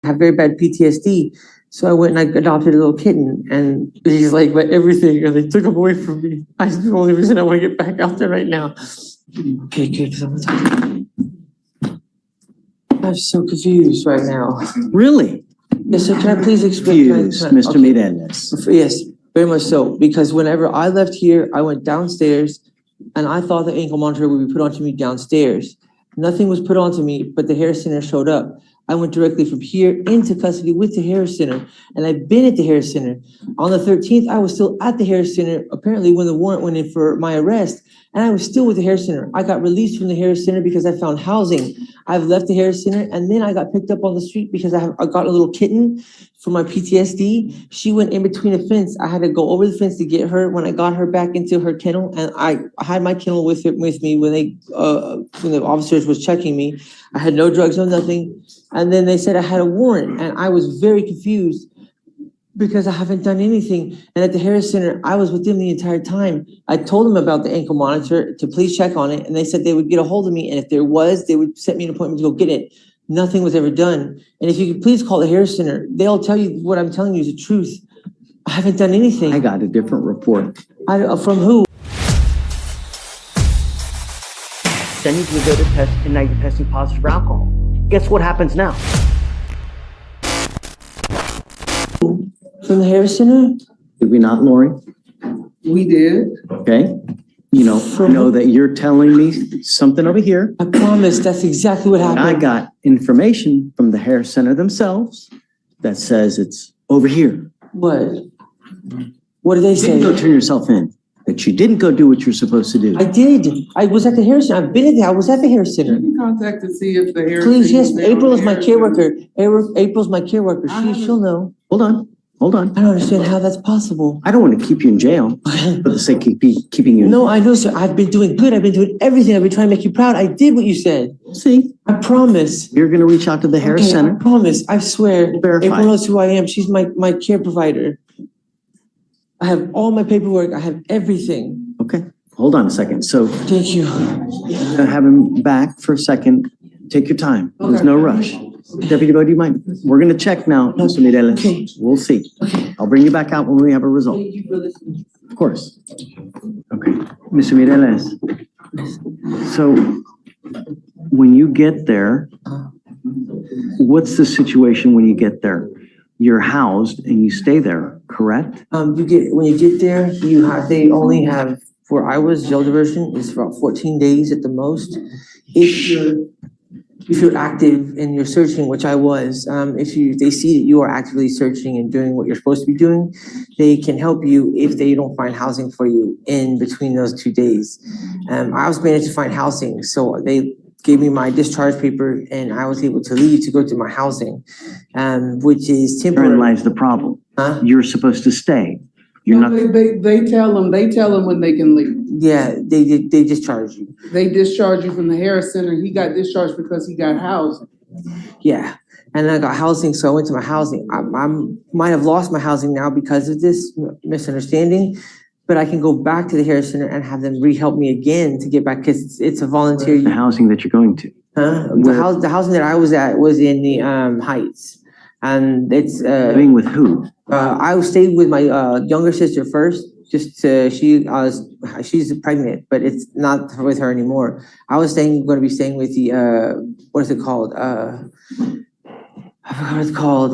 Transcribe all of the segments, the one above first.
have very bad PTSD. So I went and I adopted a little kitten, and he's like my everything, and they took him away from me. That's the only reason I want to get back out there right now. Okay, good. I'm so confused right now. Really? Yes, sir. Can I please explain? Mr. Okay. Mireles. Yes, very much so. Because whenever I left here, I went downstairs, and I thought the ankle monitor would be put onto me downstairs. Nothing was put onto me, but the hair center showed up. I went directly from here into custody with the hair center, and I've been at the hair center. On the 13th, I was still at the hair center, apparently when the warrant went in for my arrest, and I was still with the hair center. I got released from the hair center because I found housing. I've left the hair center, and then I got picked up on the street because I got a little kitten for my PTSD. She went in between a fence. I had to go over the fence to get her. When I got her back into her kennel, and I had my kennel with me when the officers was checking me. I had no drugs, no nothing. And then they said I had a warrant, and I was very confused because I haven't done anything. And at the Harris Center, I was with them the entire time. I told them about the ankle monitor to please check on it, and they said they would get a hold of me, and if there was, they would set me an appointment to go get it. Nothing was ever done. And if you could please call the Harris Center, they'll tell you what I'm telling you is the truth. I haven't done anything. I got a different report. From who? Then you go to test, and now you're testing positive for alcohol. Guess what happens now? From the Harris Center? Did we not, Lori? We did. Okay. You know that you're telling me something over here. I promise that's exactly what happened. I got information from the hair center themselves that says it's over here. What? What did they You say? didn't go turn yourself in. That you didn't go do what you're supposed to do. I did. I was at the hair center. I've been at there. I was at the hair center. You can contact to see if the hair. Please, yes. April is my care worker. April's my care worker. She'll know. Hold on. I don't understand how that's possible. I don't want to keep you in jail for the sake of keeping you. No, I know, sir. I've been doing good. I've been doing everything. I've been trying to make you proud. I did what you said. See, I promise. you're going to reach out to the hair center. I promise. I swear. Verify. April knows who I am. She's my care provider. I have all my paperwork. I have everything. Okay, hold on a second. So Thank you. have him back for a second. Take your time. There's no rush. Deputy Bo, do you mind? We're going to check now, Mr. Mireles. Okay. We'll see. Okay. I'll bring you back out when we have a result. Thank you for listening. Of course. Okay, Mr. Mireles. So when you get there, what's the situation when you get there? You're housed and you stay there, correct? When you get there, they only have, where I was, jail diversion is for about 14 days at the most. If you're active and you're searching, which I was, they see that you are actively searching and doing what you're supposed to be doing, they can help you if they don't find housing for you in between those 2 days. I was managed to find housing, so they gave me my discharge paper and I was able to leave to go to my housing, which is temporary. Therein lies the problem. Huh? You're supposed to stay. You're not. They tell them when they can leave. Yeah, they discharge you. They discharge you from the Harris Center. He got discharged because he got housing. Yeah, and I got housing, so I went to my housing. I might have lost my housing now because of this misunderstanding, but I can go back to the Harris Center and have them re-help me again to get back, because it's a volunteer. The housing that you're going to. The housing that I was at was in the Heights, and it's Living with who? I stayed with my younger sister first. She's pregnant, but it's not with her anymore. I was going to be staying with the what is it called? I forgot what it's called.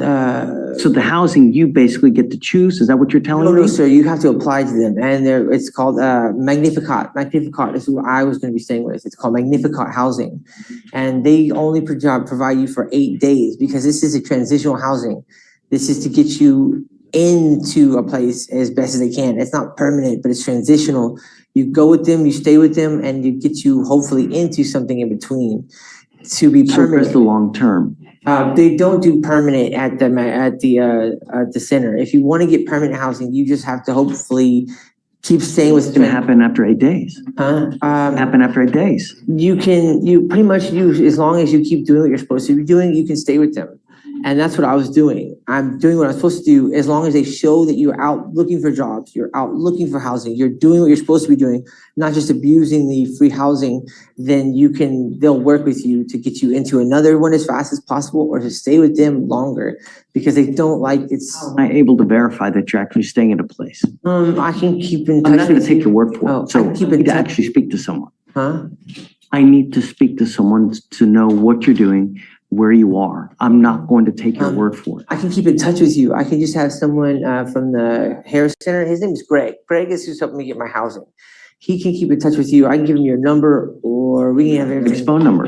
So the housing, you basically get to choose? Is that what you're telling me? No, sir. You have to apply to them, and it's called Magnificat. Magnificat is who I was going to be staying with. It's called Magnificat Housing, and they only provide you for 8 days because this is a transitional housing. This is to get you into a place as best as they can. It's not permanent, but it's transitional. You go with them, you stay with them, and you get you hopefully into something in between to be permanent. So where's the long term? They don't do permanent at the center. If you want to get permanent housing, you just have to hopefully keep staying with. It's going to happen after 8 days. Happen after 8 days. You pretty much as long as you keep doing what you're supposed to be doing, you can stay with them. And that's what I was doing. I'm doing what I'm supposed to do, as long as they show that you're out looking for jobs, you're out looking for housing, you're doing what you're supposed to be doing, not just abusing the free housing, then they'll work with you to get you into another one as fast as possible or to stay with them longer because they don't like it's. Am I able to verify that you're actually staying at a place? I can keep in touch. I'm not gonna with take you. your word for Oh, it, so I I keep in need to touch. actually speak to someone. Huh? I need to speak to someone to know what you're doing, where you are. I'm not going to take your word for it. I can keep in touch with you. I can just have someone from the hair center. His name is Greg. Greg is who's helping me get my housing. He can keep in touch with you. I can give him your number or we can have His everything. phone number.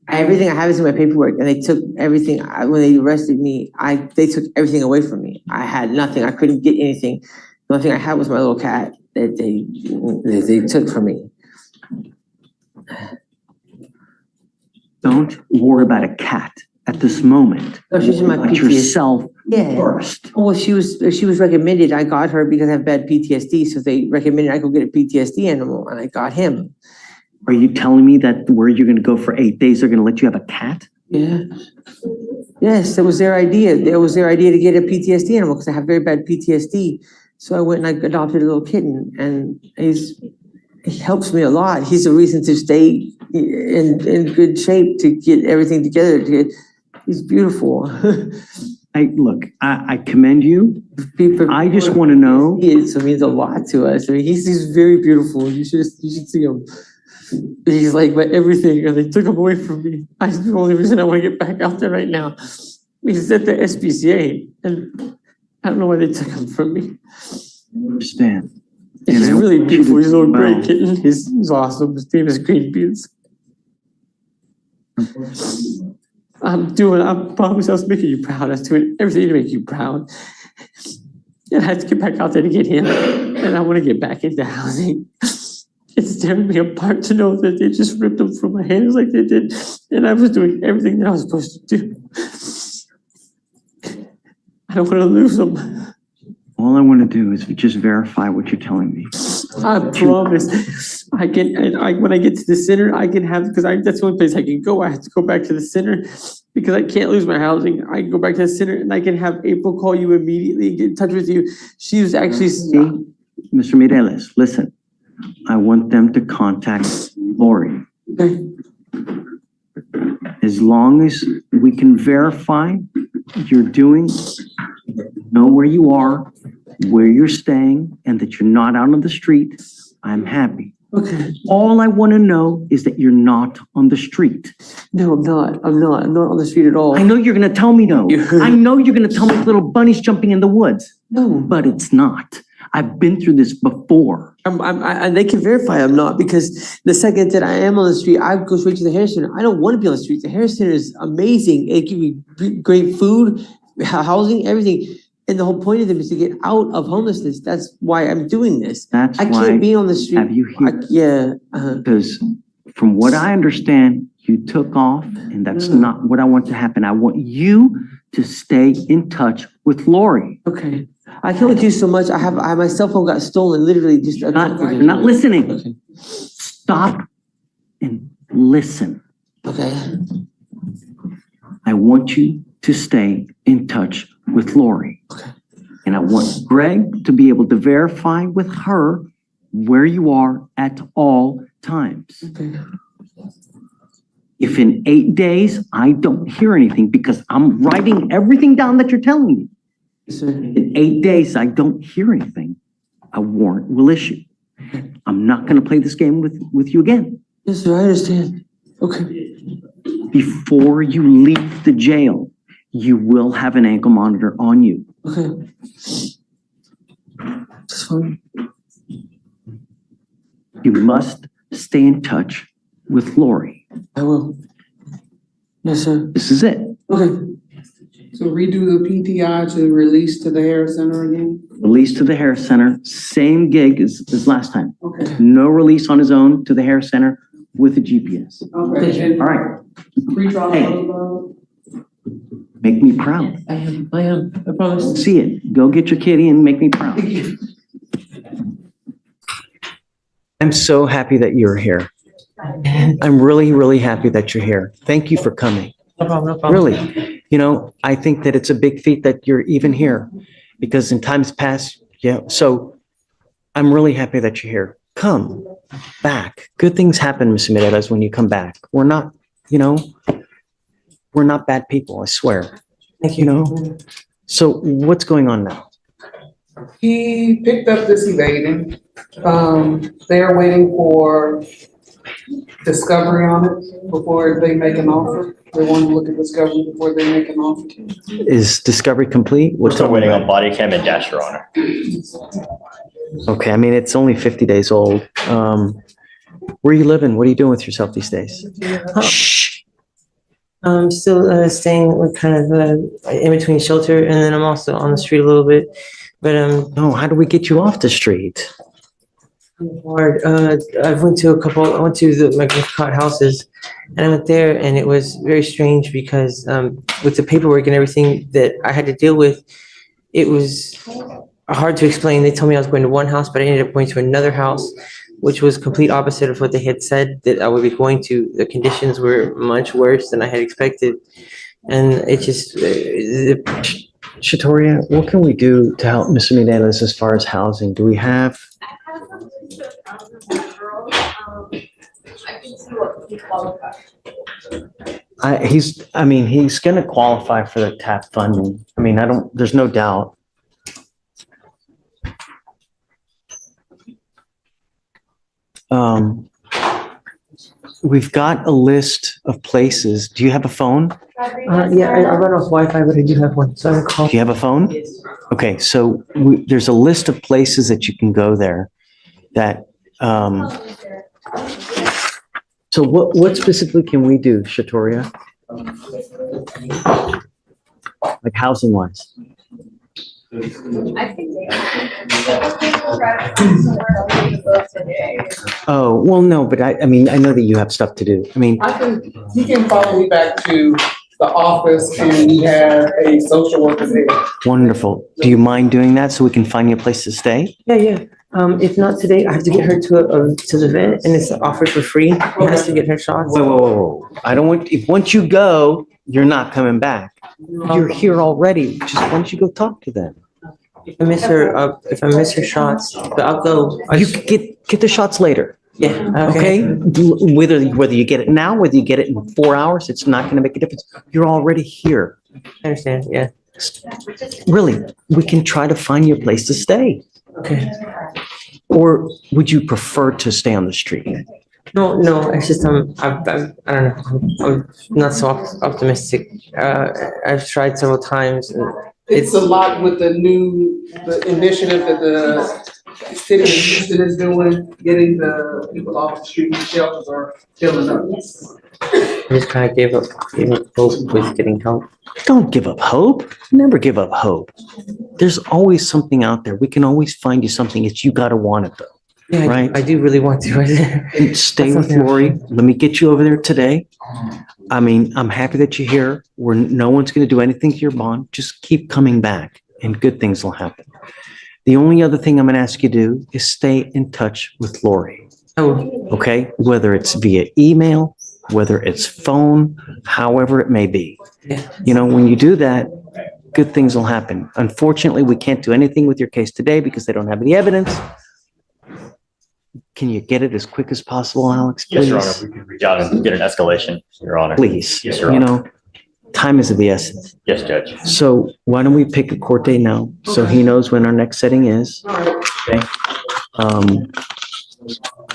Everything I have is in my paperwork and they took everything. When they arrested me, they took everything away from me. I had nothing. I couldn't get anything. The only thing I had was my little cat that they took from me. Don't worry about a cat at this moment. No, she's in my But PTSD. yourself Yeah. first. Well, she was recommended. I got her because I have bad PTSD. So they recommended I go get a PTSD animal and I got him. Are you telling me that where you're gonna go for 8 days, they're gonna let you have a cat? Yeah. Yes, that was their idea. It was their idea to get a PTSD animal because I have very bad PTSD. So I went and I adopted a little kitten and he helps me a lot. He's the reason to stay in good shape, to get everything together. He's beautiful. I commend you. I just wanna know. So it means a lot to us. I mean, he's very beautiful. You should see him. He's like my everything, and they took him away from me. That's the only reason I want to get back out there right now. He's at the SPCA, and I don't know why they took him from me. Understand. He's And I really want you beautiful. to He's a little do gray well. kitten. He's awesome. His name is Green Beans. I promise I was making you proud. I was doing everything to make you proud. And I had to get back out there to get him. And I want to get back into housing. It's tearing me apart to know that they just ripped him from my hands like they did. And I was doing everything that I was supposed to do. I don't want to lose him. All I wanna do is just verify what you're telling me. I promise. When I get to the center, I can have, because that's the only place I can go. I have to go back to the center because I can't lose my housing. I can go back to the center and I can have April call you immediately and get in touch with you. She was actually. Mr. Mireles, listen, I want them to contact Lori. Okay. As long as we can verify you're doing, know where you are, where you're staying, and that you're not out on the street, I'm happy. Okay. All I want to know is that you're not on the street. No, I'm not. I'm not on the street at all. I know you're going to tell me no. I know you're going to tell me little bunnies jumping in the woods, No. but it's not. I've been through this before. They can verify I'm not, because the second that I am on the street, I go straight to the hair center. I don't want to be on the street. The hair center is amazing. It gives me great food, housing, everything. And the whole point of them is to get out of homelessness. That's why I'm doing this. That's I why can't be on the street. have you here. Yeah. Because from what I understand, you took off, and that's not what I want to happen. I want you to stay in touch with Lori. Okay. I can only do so much. My cell phone got stolen literally just. You're not listening. Okay. Stop and listen. Okay. I want you to stay in touch with Lori. Okay. And I want Greg to be able to verify with her where you are at all times. Okay. If in 8 days I don't hear anything, because I'm writing everything down that you're telling me, Yes, sir. in 8 days I don't hear anything, a warrant will issue. I'm not going to play this game with you again. Yes, sir. I understand. Okay. Before you leave the jail, you will have an ankle monitor on you. Okay. That's fine. You must stay in touch with Lori. I will. Yes, sir. This is it. Okay. So redo the PTI to release to the hair center again? Release to the hair center, same gig as last time. Okay. No release on his own to the hair center with a GPS. Okay. And All right, pre-trial Hey. protocol? make me proud. I am. I promise. See it. Go get your kitty and make me proud. I'm so happy that you're here. I'm really, really happy that you're here. Thank you for coming. No problem. No problem. Really. you know, I think that it's a big feat that you're even here because in times past, yeah, so I'm really happy that you're here. Come back. Good things happen, Ms. Mireles, when you come back. We're not, you know, we're not bad people, I swear. You know? So what's going on now? He picked up this evading. They're waiting for discovery on it before they make an offer. They want to look at discovery before they make an offer. Is discovery complete? We're still waiting on body cam and dash, Your Honor. Okay, I mean, it's only 50 days old. Where are you living? What are you doing with yourself these days? Shh. I'm still staying with kind of in between shelter, and then I'm also on the street a little bit. But No, how do we get you off the street? hard. I went to the McCart houses, and I went there, and it was very strange because with the paperwork and everything that I had to deal with, it was hard to explain. They told me I was going to one house, but I ended up going to another house, which was complete opposite of what they had said that I would be going to. The conditions were much worse than I had expected, and it just Shatoria, what can we do to help Mr. Mireles as far as housing? Do we have, he's gonna qualify for the TAP funding. I mean, there's no doubt. We've got a list of places. Do you have a phone? yeah, I run off Wi-Fi, but I do have one, so I'm Do calling. you have a phone? Okay, so there's a list of places that you can go there that, so what specifically can we do, Shatoria? Like housing wise? I think they. Oh, well, no, but I mean, I know that you have stuff to do. I mean, He can follow me back to the office and we have a social worker there. wonderful. Do you mind doing that so we can find you a place to stay? Yeah. If not today, I have to get her to the vet, and it's offered for free. She has to get her shots. Whoa. I don't want, once you go, you're not coming back. You're here already. Just why don't you go talk to them? If I miss her shots, but I'll go. You could get the shots later, Yeah, okay? Whether you get it now, whether you get it in 4 hours, it's not gonna make a difference. You're already here. I understand, yeah. Really, we can try to find you a place to stay. Okay. Or would you prefer to stay on the street? No, it's just, I don't know, I'm not so optimistic. I've tried several times, and It's a lot with the initiative that the city of Houston is doing, getting the people off the street, shelters are filling up. I just kind of gave up hope with getting help. Don't give up hope. Never give up hope. There's always something out there. We can always find you something. It's you gotta want it though. Yeah, Right. I do really want to. And stay with That's okay. Lori. Let me get you over there today. I mean, I'm happy that you're here. No one's gonna do anything to your bond. Just keep coming back and good things will happen. The only other thing I'm gonna ask you to do is stay in touch with Lori, Oh, okay? Whether it's via email, whether it's phone, however it may be. yeah. You know, when you do that, good things will happen. Unfortunately, we can't do anything with your case today because they don't have any evidence. Can you get it as quick as possible, Alex, Yes, Your please? Honor, we can reach out and get an escalation, Your Honor. Please, Yes, Your you Honor. know, time is of the essence. Yes, Judge. So why don't we pick a court date now, so he knows when our next setting is? Okay.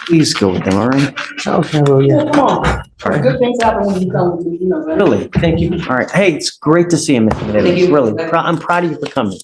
Please go with them, all right? Okay, well, yeah. Come on, good things happen when you come, you know that. Really, thank you. All right, hey, it's great to see you, Mr. Davis, Thank you. really. I'm proud of you for coming.